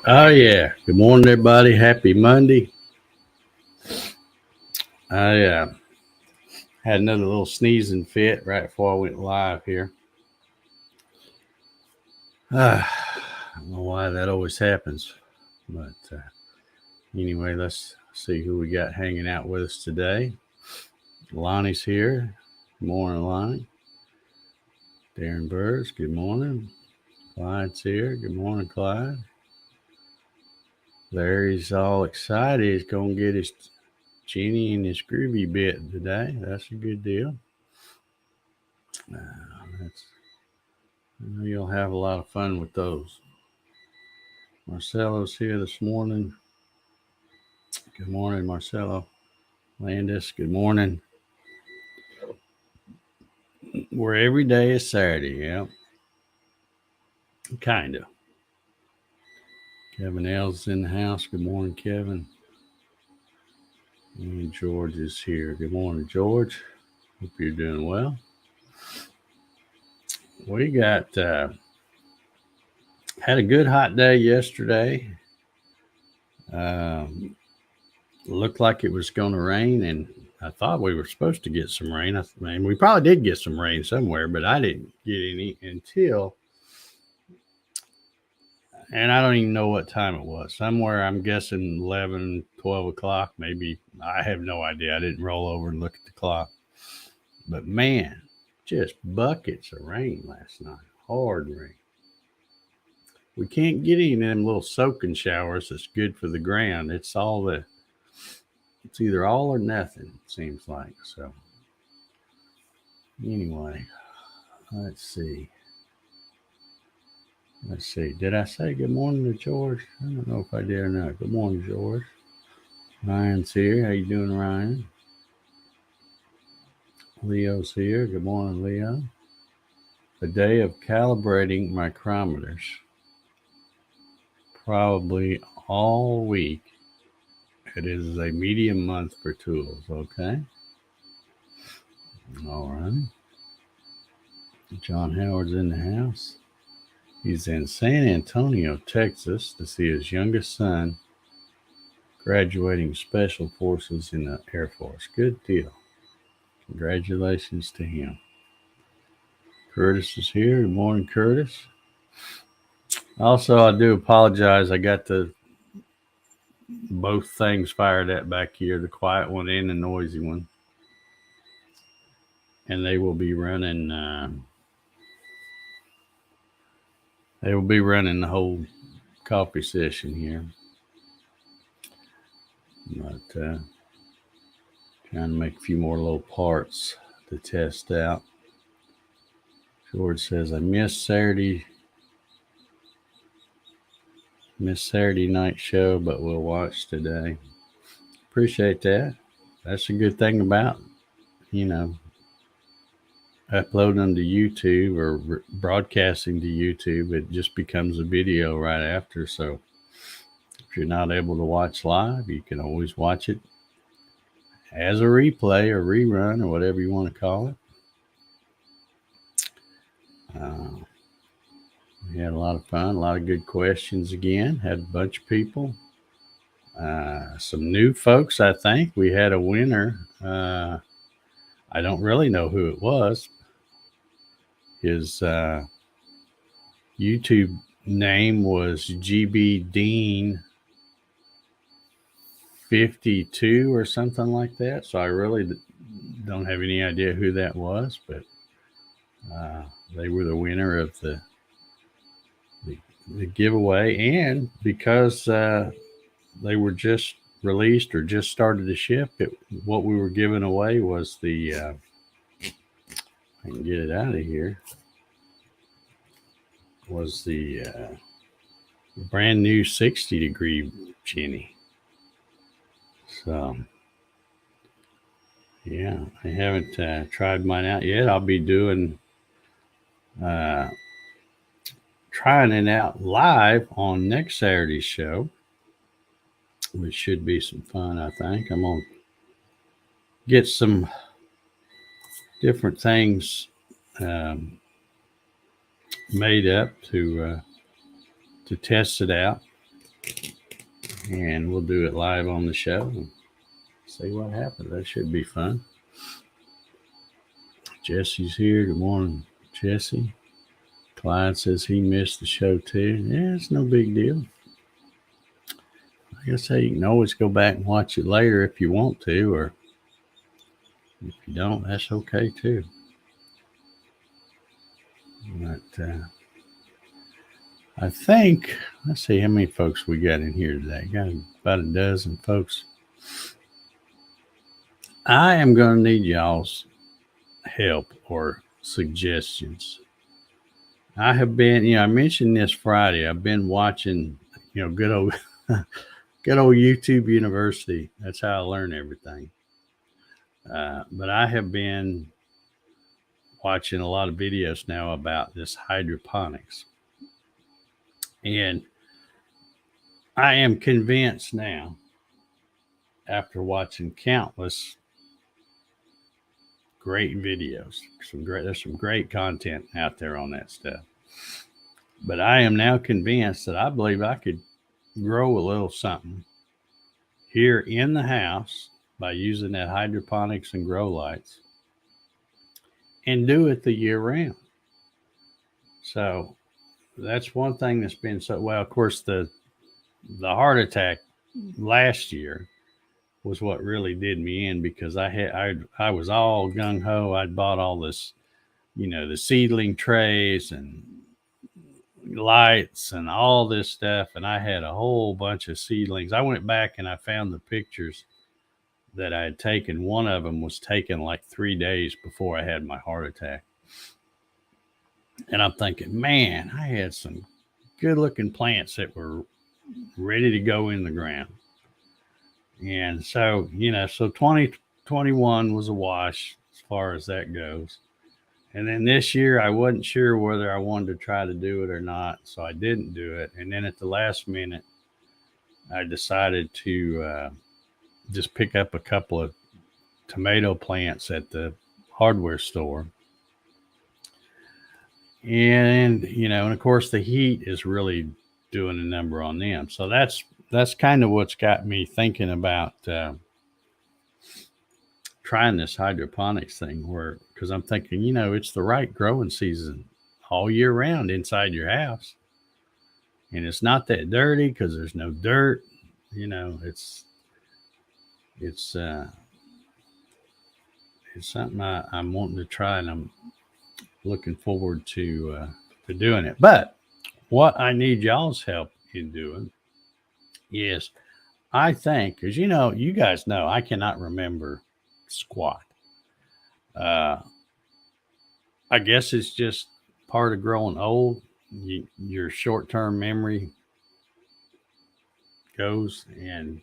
Oh yeah. Good morning, everybody. Happy Monday. I had another little sneezing fit right before I went live here. I don't know why that always happens, but anyway, let's see who we got hanging out with us today. Lonnie's here. Good morning, Lonnie. Darren Burrs. Good morning. Clyde's here. Good morning, Clyde. Larry's all excited. He's gonna get his Jenny and his groovy bit today. That's a good deal. That's You'll have a lot of fun with those. Marcelo's here this morning. Good morning, Marcelo. Landis, good morning. Where every day is Saturday, yeah. Kind of. Kevin L's in the house. Good morning, Kevin. And George is here. Good morning, George. Hope you're doing well. We had a good hot day yesterday. Looked like it was going to rain, and I thought we were supposed to get some rain. I mean, we probably did get some rain somewhere, but I didn't get any until, and I don't even know what time it was. Somewhere, I'm guessing 11, 12 o'clock, maybe. I have no idea. I didn't roll over and look at the clock. But man, just buckets of rain last night. Hard rain. We can't get any of them little soaking showers that's good for the ground. It's either all or nothing, it seems like. So anyway, let's see. Did I say good morning to George? I don't know if I did or not. Good morning, George. Ryan's here. How you doing, Ryan? Leo's here. Good morning, Leo. A day of calibrating micrometers. Probably all week. It is a medium month for tools, okay? All right. John Howard's in the house. He's in San Antonio, Texas to see his youngest son graduating Special Forces in the Air Force. Good deal. Congratulations to him. Curtis is here. Good morning, Curtis. Also, I do apologize. I got both things fired up back here, the quiet one and the noisy one. And they will be running the whole coffee session here. But trying to make a few more little parts to test out. George says, I missed Saturday night show, but we'll watch today. Appreciate that. That's a good thing about, uploading them to YouTube or broadcasting to YouTube. It just becomes a video right after. So if you're not able to watch live, you can always watch it as a replay or rerun or whatever you want to call it. We had a lot of fun, a lot of good questions again. Had a bunch of people. Some new folks, I think. We had a winner. I don't really know who it was. His YouTube name was GB Dean 52 or something like that. So I really don't have any idea who that was, but they were the winner of the giveaway. And because they were just released or just started to ship, what we were giving away was the I can get it out of here, was the brand new 60-degree Jenny. So yeah, I haven't tried mine out yet. I'll be doing trying it out live on next Saturday's show, which should be some fun. I think I'm gonna get some different things made up to test it out. and we'll do it live on the show and see what happens. That should be fun. Jesse's here. Good morning, Jesse. Clyde says he missed the show too. Yeah, it's no big deal. Like I say, you can always go back and watch it later if you want to, or if you don't, that's okay too. But I think, let's see how many folks we got in here today. Got about a dozen folks. I am going to need y'all's help or suggestions. I have been, I mentioned this Friday. I've been watching, good old, good old YouTube University. That's how I learn everything. But I have been watching a lot of videos now about this hydroponics. And I am convinced now, after watching countless great videos, there's some great content out there on that stuff. But I am now convinced that I believe I could grow a little something here in the house by using that hydroponics and grow lights and do it the year round. So that's one thing that's been so well. Of course, the heart attack last year was what really did me in, because I was all gung ho. I'd bought all this, the seedling trays and lights and all this stuff, and I had a whole bunch of seedlings. I went back and I found the pictures that I had taken. One of them was taken like 3 days before I had my heart attack. And I'm thinking, man, I had some good looking plants that were ready to go in the ground. And so, so 2021 was a wash as far as that goes. And then this year, I wasn't sure whether I wanted to try to do it or not, so I didn't do it. And then at the last minute, I decided to just pick up a couple of tomato plants at the hardware store. And, and of course, the heat is really doing a number on them. So that's kind of what's got me thinking about trying this hydroponics thing, because I'm thinking, it's the right growing season all year round inside your house. And it's not that dirty because there's no dirt. It's something I'm wanting to try, and I'm looking forward to doing it. But what I need y'all's help in doing is, I think, because you guys know I cannot remember squat. I guess it's just part of growing old. Your short-term memory goes and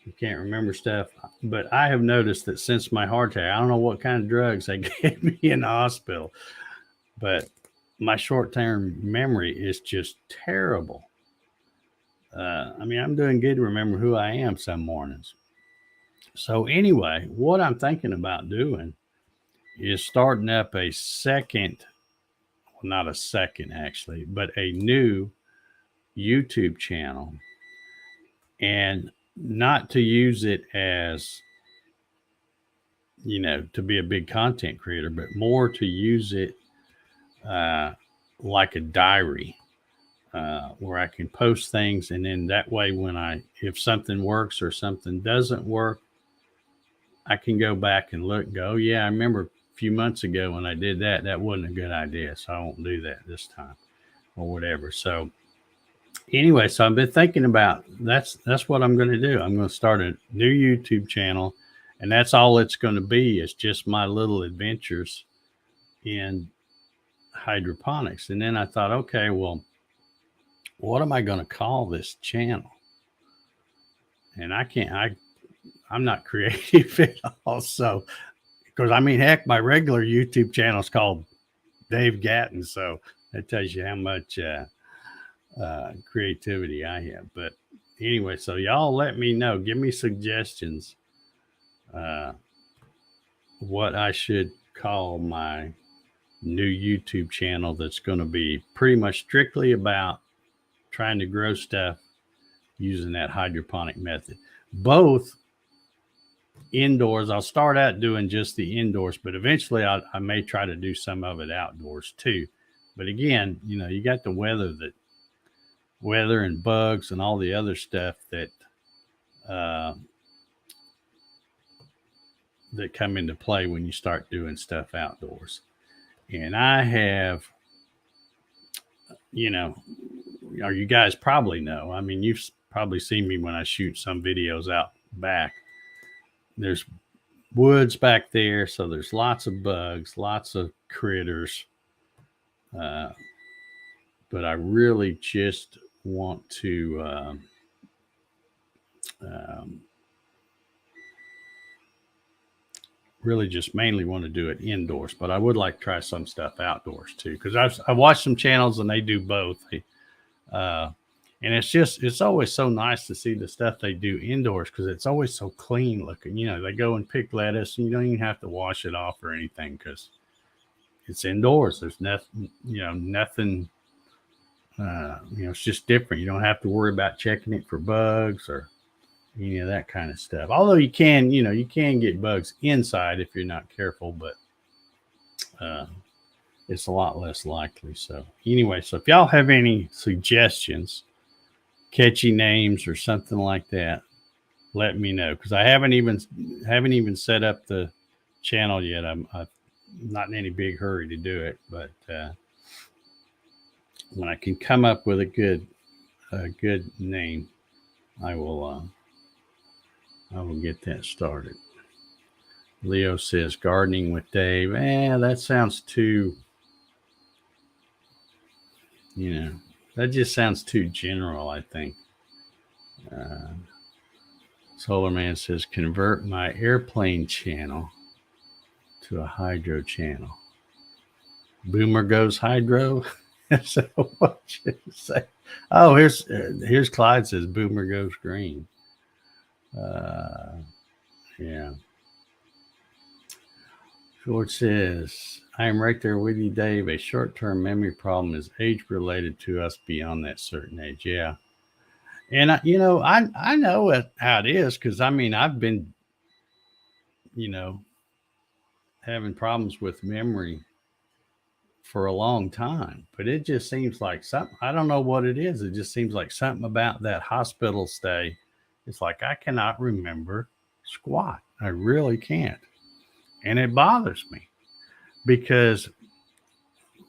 you can't remember stuff. But I have noticed that since my heart attack, I don't know what kind of drugs they gave me in the hospital, but my short-term memory is just terrible. I'm doing good to remember who I am some mornings. So anyway, what I'm thinking about doing is starting up a second, well, not a second actually, but a new YouTube channel, and not to use it as, to be a big content creator, but more to use it like a diary, where I can post things, and then that way if something works or something doesn't work, I can go back and look and go, oh, yeah, I remember a few months ago when I did that, that wasn't a good idea, so I won't do that this time or whatever. So anyway, so I've been thinking about that's what I'm going to do. I'm going to start a new YouTube channel, and that's all it's going to be. It's just my little adventures in hydroponics. And then I thought, okay, well, what am I going to call this channel? And I'm not creative at all. So, because heck, my regular YouTube channel is called Dave Gatton. So that tells you how much creativity I have. But anyway, so y'all let me know. Give me suggestions what I should call my new YouTube channel that's going to be pretty much strictly about trying to grow stuff using that hydroponic method. Both indoors. I'll start out doing just the indoors, but eventually I may try to do some of it outdoors too. But again, you got the weather and bugs and all the other stuff that that come into play when you start doing stuff outdoors. And I have, or you guys probably know, I mean, you've probably seen me when I shoot some videos out back. There's woods back there, so there's lots of bugs, lots of critters. But I really just want to really just mainly want to do it indoors, but I would like to try some stuff outdoors too, because I've watched some channels and they do both. And it's always so nice to see the stuff they do indoors, because it's always so clean looking. They go and pick lettuce and you don't even have to wash it off or anything, because it's indoors. There's nothing, nothing, it's just different. You don't have to worry about checking it for bugs or any of that kind of stuff. Although you can get bugs inside if you're not careful, but it's a lot less likely. So anyway, so if y'all have any suggestions, catchy names or something like that, let me know, because I haven't even set up the channel yet. I'm not in any big hurry to do it, but when I can come up with a good name, I will get that started. Leo says gardening with Dave. That sounds too, that just sounds too general, I think. Solar Man says convert my airplane channel to a hydro channel. Boomer goes hydro. So what should you say? Oh, here's Clyde says Boomer goes green. Yeah. George says, I am right there with you, Dave. A short-term memory problem is age-related to us beyond that certain age. Yeah. And, I know how it is, because, I've been, having problems with memory for a long time. But it just seems like something, I don't know what it is. It just seems like something about that hospital stay. It's like I cannot remember squat. I really can't. And it bothers me, because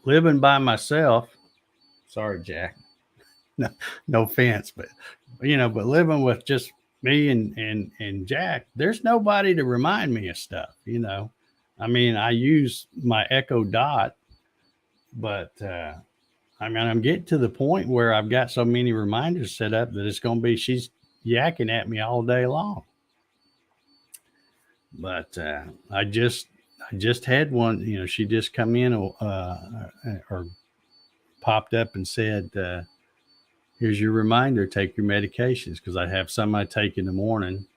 living by myself, sorry, Jack, no offense, but living with just me and Jack, there's nobody to remind me of stuff. I use my Echo Dot, but I'm getting to the point where I've got so many reminders set up that it's going to be, she's yakking at me all day long. But I just had one, she just come in or popped up and said, here's your reminder, take your medications, because I have some I take in the morning.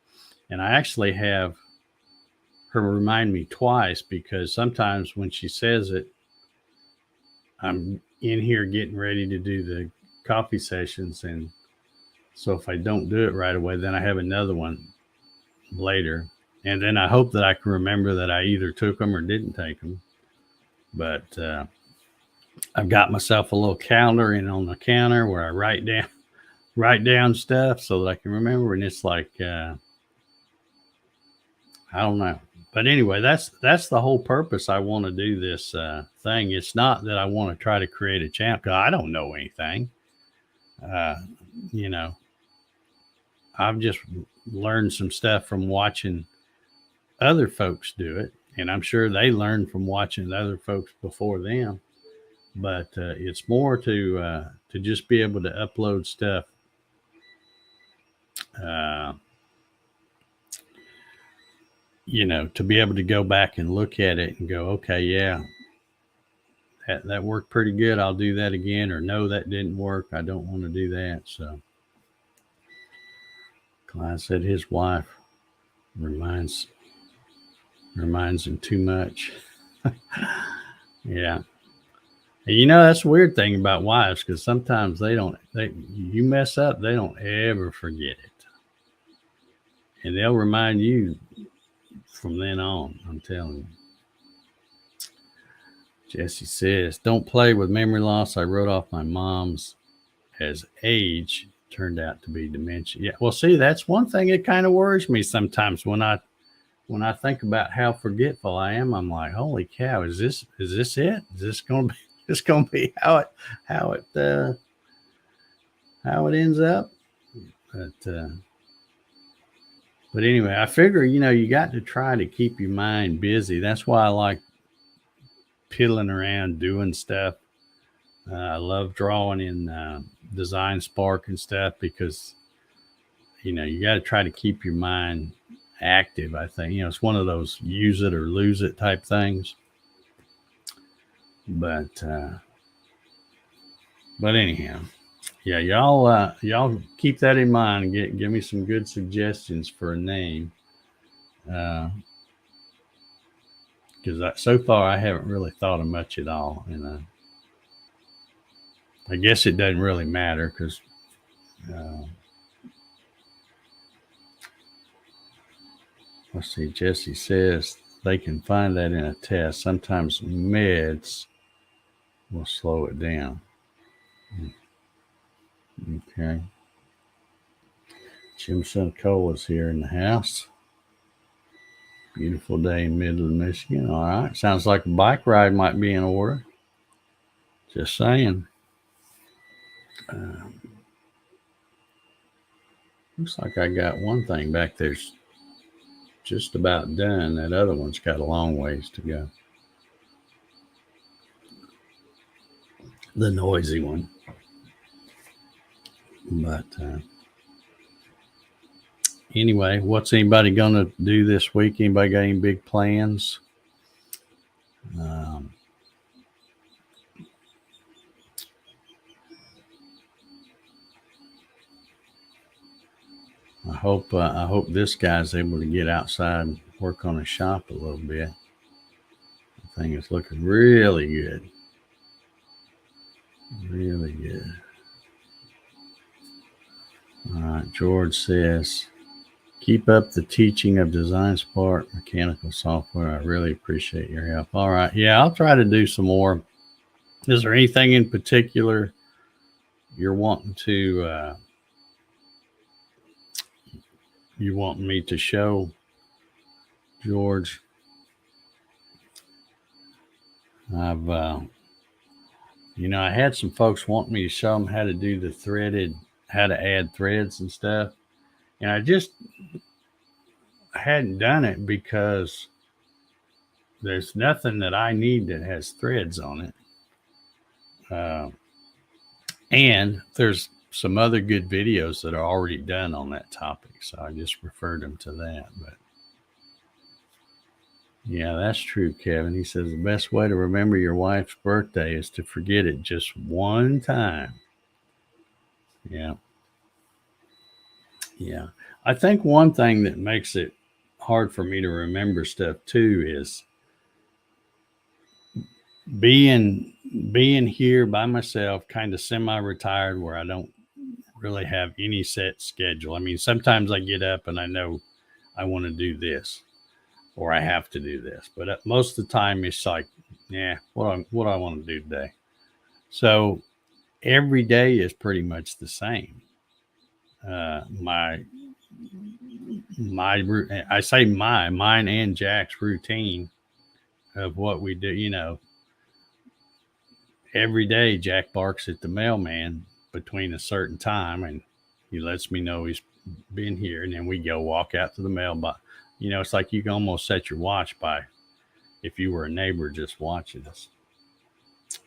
And I actually have her remind me twice, because sometimes when she says it, I'm in here getting ready to do the coffee sessions. And so if I don't do it right away, then I have another one later. And then I hope that I can remember that I either took them or didn't take them. But I've got myself a little calendar in on the counter where I write down stuff so that I can remember. And it's like, I don't know. But anyway, that's the whole purpose. I want to do this thing. It's not that I want to try to create a channel, because I don't know anything. I've just learned some stuff from watching other folks do it, and I'm sure they learned from watching other folks before them. But it's more to just be able to upload stuff to be able to go back and look at it and go, okay, yeah, that worked pretty good. I'll do that again. Or no, that didn't work. I don't want to do that. So Clyde said his wife reminds him too much. Yeah. And that's the weird thing about wives, because sometimes you mess up, they don't ever forget it. And they'll remind you from then on, I'm telling you. Jesse says, don't play with memory loss. I wrote off my mom's as age turned out to be dementia. Yeah, well, see, that's one thing that kind of worries me sometimes when I think about how forgetful I am. I'm like, holy cow, is this it? Is this going to be how it ends up? But anyway, I figure, you got to try to keep your mind busy. That's why I like piddling around doing stuff. I love drawing in Design Spark and stuff, because you got to try to keep your mind active. I think it's one of those use it or lose it type things. But anyhow, yeah, y'all keep that in mind. Give me some good suggestions for a name. Because so far I haven't really thought of much at all, and I guess it doesn't really matter, because let's see. Jesse says they can find that in a test. Sometimes meds will slow it down. Okay. Jim Suncola is here in the house. Beautiful day in Midland, Michigan. All right. Sounds like a bike ride might be in order. Just saying. Looks like I got one thing back there's just about done. That other one's got a long ways to go. The noisy one. But anyway, what's anybody going to do this week? Anybody got any big plans? I hope this guy's able to get outside and work on his shop a little bit. I think it's looking really good. Really good. All right, George says, keep up the teaching of Design Spark mechanical software. I really appreciate your help. All right. Yeah, I'll try to do some more. Is there anything in particular you're wanting to you want me to show, George? I've I had some folks want me to show them how to do how to add threads and stuff, and I just hadn't done it because there's nothing that I need that has threads on it, and there's some other good videos that are already done on that topic, so I just referred them to that. But yeah, that's true, Kevin. He says the best way to remember your wife's birthday is to forget it just one time. Yeah. Yeah. I think one thing that makes it hard for me to remember stuff too is being here by myself, kind of semi-retired, where I don't really have any set schedule. I mean, sometimes I get up and I know I want to do this, or I have to do this, but most of the time it's like, yeah, what do I want to do today? So every day is pretty much the same. Mine and Jack's routine of what we do. Every day Jack barks at the mailman between a certain time, and he lets me know he's been here, and then we go walk out to the mailbox. It's like you can almost set your watch by if you were a neighbor just watching us.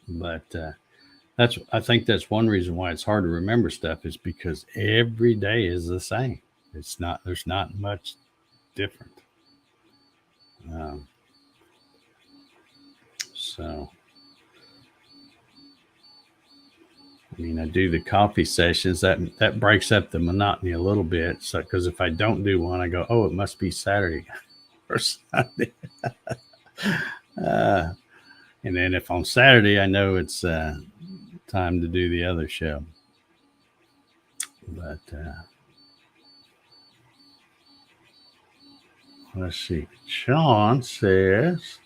But I think that's one reason why it's hard to remember stuff, is because every day is the same. There's not much different. So, I mean, I do the coffee sessions. That breaks up the monotony a little bit. So, because if I don't do one, I go, oh, it must be Saturday or Sunday. And then if on Saturday I know it's time to do the other show. But let's see. Sean says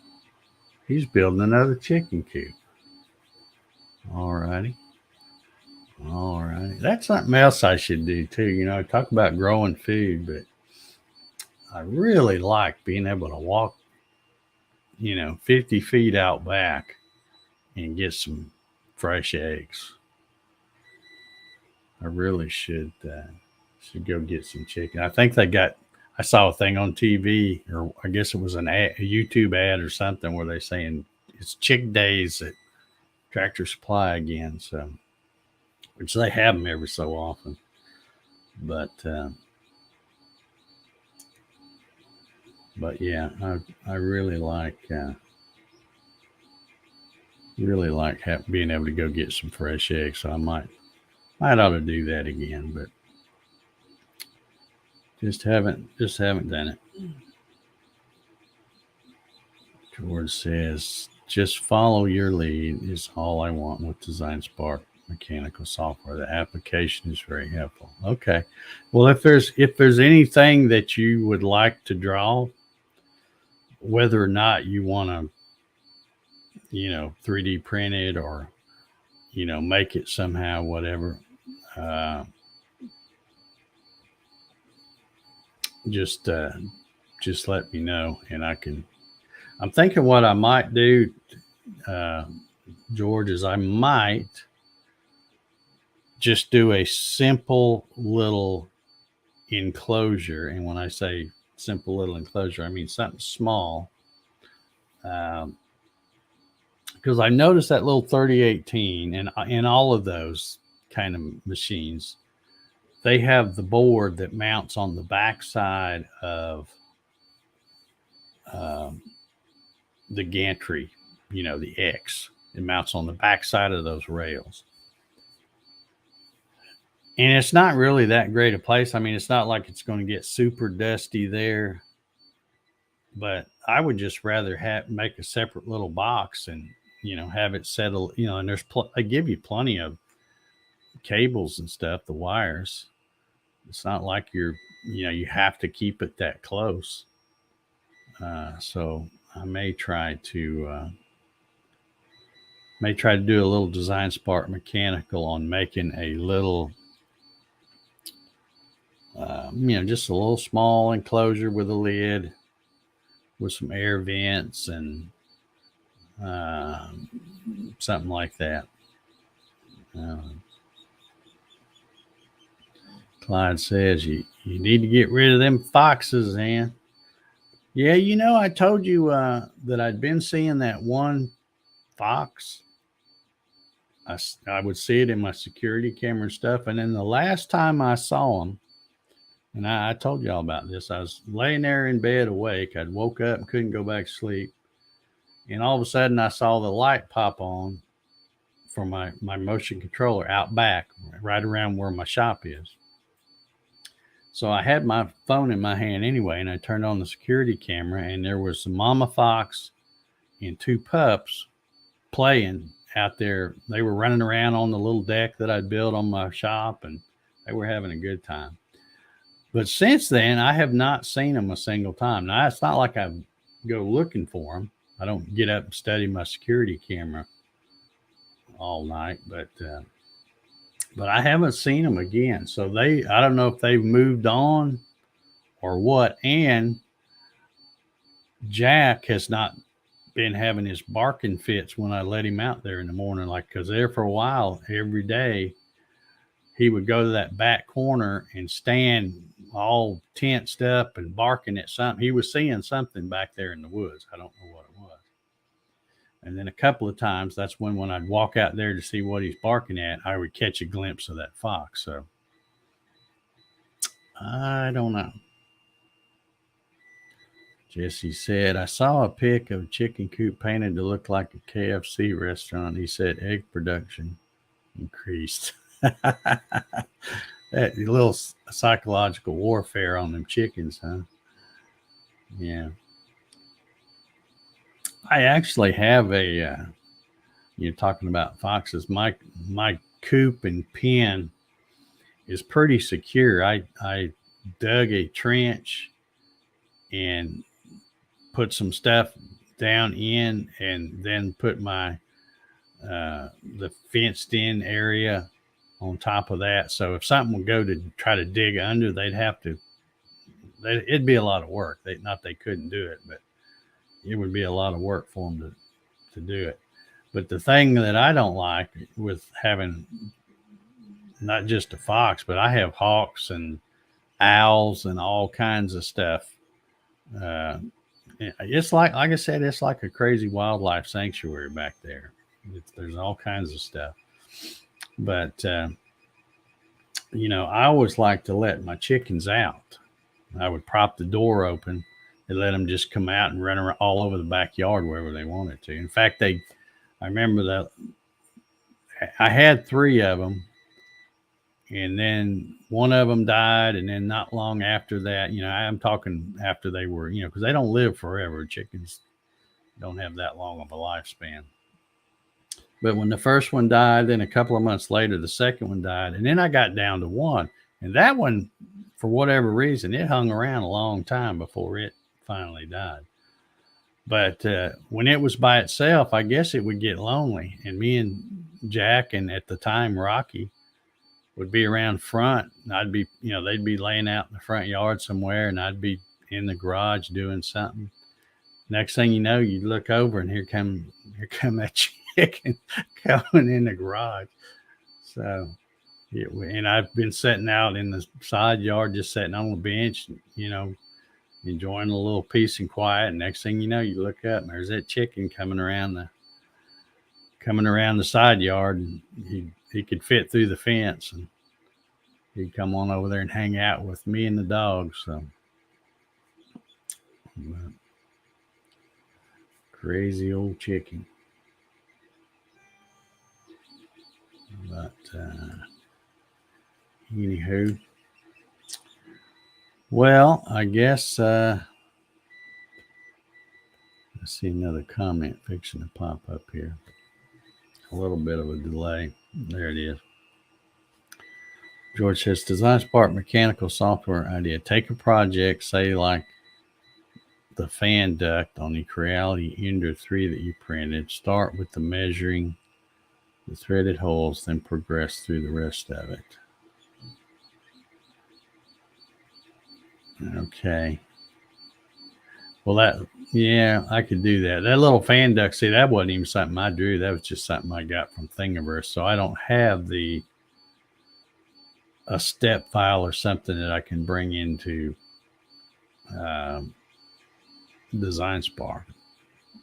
he's building another chicken coop. All righty. All right. That's something else I should do too. You know, I talk about growing food, but I really like being able to walk, 50 feet out back and get some fresh eggs. I really should go get some chicken. I think I saw a thing on TV, or I guess it was a YouTube ad or something where they're saying it's chick days at Tractor Supply again. So, which they have them every so often. But yeah, I really like being able to go get some fresh eggs. So I might ought to do that again, but just haven't done it. George says, just follow your lead is all I want with Design Spark mechanical software. The application is very helpful. Okay. Well, if there's anything that you would like to draw, whether or not you want to, 3D print it or, make it somehow, whatever, just let me know, and I'm thinking what I might do, George, is I might just do a simple little enclosure. And when I say simple little enclosure, I mean something small. Because I noticed that little 3018 and in all of those kind of machines, they have the board that mounts on the backside of the gantry, the X. It mounts on the backside of those rails. And it's not really that great a place. I mean, it's not like it's going to get super dusty there. But I would just rather make a separate little box and, have it settle, and they give you plenty of cables and stuff, the wires. It's not like you have to keep it that close. So I may try to do a little Design Spark mechanical on making a little, just a little small enclosure with a lid with some air vents and something like that. Clyde says you need to get rid of them foxes, Ann. Yeah, I told you that I'd been seeing that one fox. I would see it in my security camera and stuff. And then the last time I saw him, and I told you all about this, I was laying there in bed awake. I'd woke up and couldn't go back to sleep. And all of a sudden I saw the light pop on for my motion controller out back, right around where my shop is. So I had my phone in my hand anyway, and I turned on the security camera, and there was a mama fox and two pups playing out there. They were running around on the little deck that I'd built on my shop, and they were having a good time. But since then, I have not seen them a single time. Now, it's not like I go looking for them. I don't get up and study my security camera all night, but I haven't seen them again. So I don't know if they've moved on or what. And Jack has not been having his barking fits when I let him out there in the morning, because there for a while, every day, he would go to that back corner and stand all tensed up and barking at something. He was seeing something back there in the woods. I don't know what it was. And then a couple of times, that's when I'd walk out there to see what he's barking at, I would catch a glimpse of that fox. So I don't know. Jesse said, I saw a pic of a chicken coop painted to look like a KFC restaurant. He said egg production increased. That little psychological warfare on them chickens, huh? Yeah. I actually have a. You're talking about foxes. My coop and pen is pretty secure. I dug a trench and put some stuff down in, and then put my the fenced in area on top of that. So if something would go to try to dig under, they'd have to. It'd be a lot of work. Not they couldn't do it, but it would be a lot of work for them to do it. But the thing that I don't like with having not just a fox, but I have hawks and owls and all kinds of stuff. Uh, it's like I said, it's like a crazy wildlife sanctuary back there. There's all kinds of stuff. But I always like to let my chickens out. I would prop the door open and let them just come out and run around all over the backyard wherever they wanted to. In fact, I remember that I had 3 of them, and then one of them died, and then not long after that, I'm talking after they were, because they don't live forever. Chickens don't have that long of a lifespan. But when the first one died, then a couple of months later, the second one died, and then I got down to one, and that one, for whatever reason, it hung around a long time before it finally died. But when it was by itself, I guess it would get lonely. And me and Jack, and at the time Rocky, would be around front. And I'd be, they'd be laying out in the front yard somewhere, and I'd be in the garage doing something. Next thing you know, you look over, and here come that chicken coming in the garage. So, and I've been sitting out in the side yard, just sitting on the bench, enjoying a little peace and quiet. And next thing you know, you look up, and there's that chicken coming around the side yard, and he could fit through the fence, and he'd come on over there and hang out with me and the dog. So crazy old chicken. But anywho, well, I guess let's see another comment fixing to pop up here. A little bit of a delay. There it is. George says, Design Spark mechanical software idea. Take a project, say like the fan duct on the Creality Ender 3 that you printed. Start with the measuring the threaded holes, then progress through the rest of it. Okay. Well, I could do that. That little fan duct, see, that wasn't even something I drew. That was just something I got from Thingiverse. So I don't have a step file or something that I can bring into Design Spark.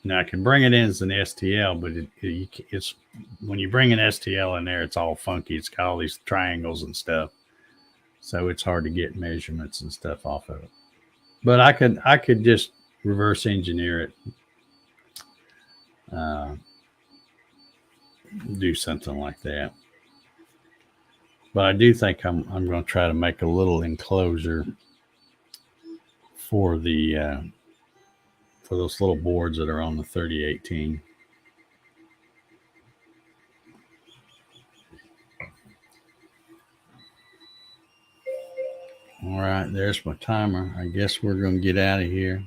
Now I can bring it in as an STL, but it's when you bring an STL in there, it's all funky. It's got all these triangles and stuff, so it's hard to get measurements and stuff off of it. But I could just reverse engineer it, do something like that. But I do think I'm going to try to make a little enclosure for the for those little boards that are on the 3018. All right, there's my timer. I guess we're going to get out of here.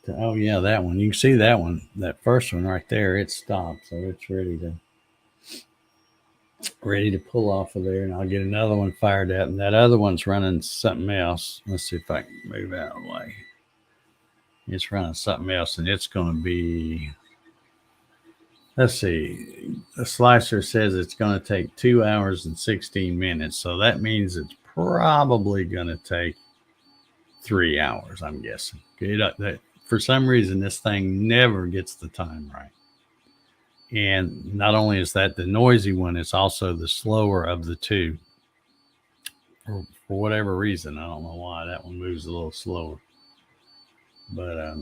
Oh yeah, that one. You can see that one, that first one right there. It stopped, so it's ready to pull off of there, and I'll get another one fired up. And that other one's running something else. Let's see if I can move out of the way. It's running something else, and it's going to be. Let's see. The slicer says it's going to take 2 hours and 16 minutes, so that means it's probably going to take 3 hours. I'm guessing. For some reason, this thing never gets the time right. And not only is that the noisy one, it's also the slower of the two. For whatever reason, I don't know why that one moves a little slower. But I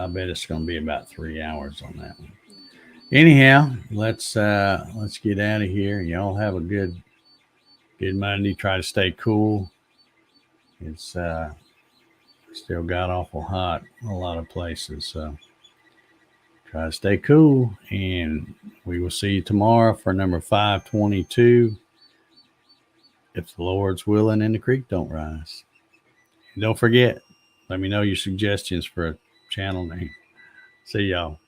bet it's going to be about 3 hours on that one. Anyhow, let's get out of here. Y'all have a good Good Monday. Try to stay cool. It's still got awful hot in a lot of places. So try to stay cool. And we will see you tomorrow for number 522. If the Lord's willing and the creek don't rise. And don't forget, let me know your suggestions for a channel name. See y'all.